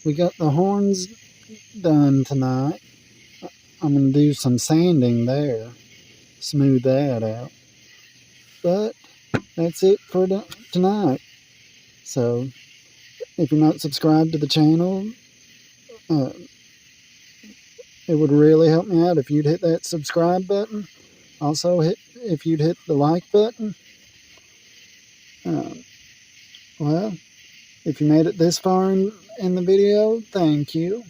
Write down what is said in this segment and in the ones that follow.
we got the horns done tonight. I'm going to do some sanding there, smooth that out. But that's it for tonight. So if you're not subscribed to the channel, it would really help me out if you'd hit that subscribe button. Also, if you'd hit the like button. Well, if you made it this far in the video, thank you.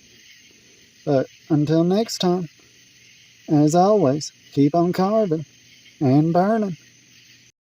But until next time, as always, keep on carving and burning.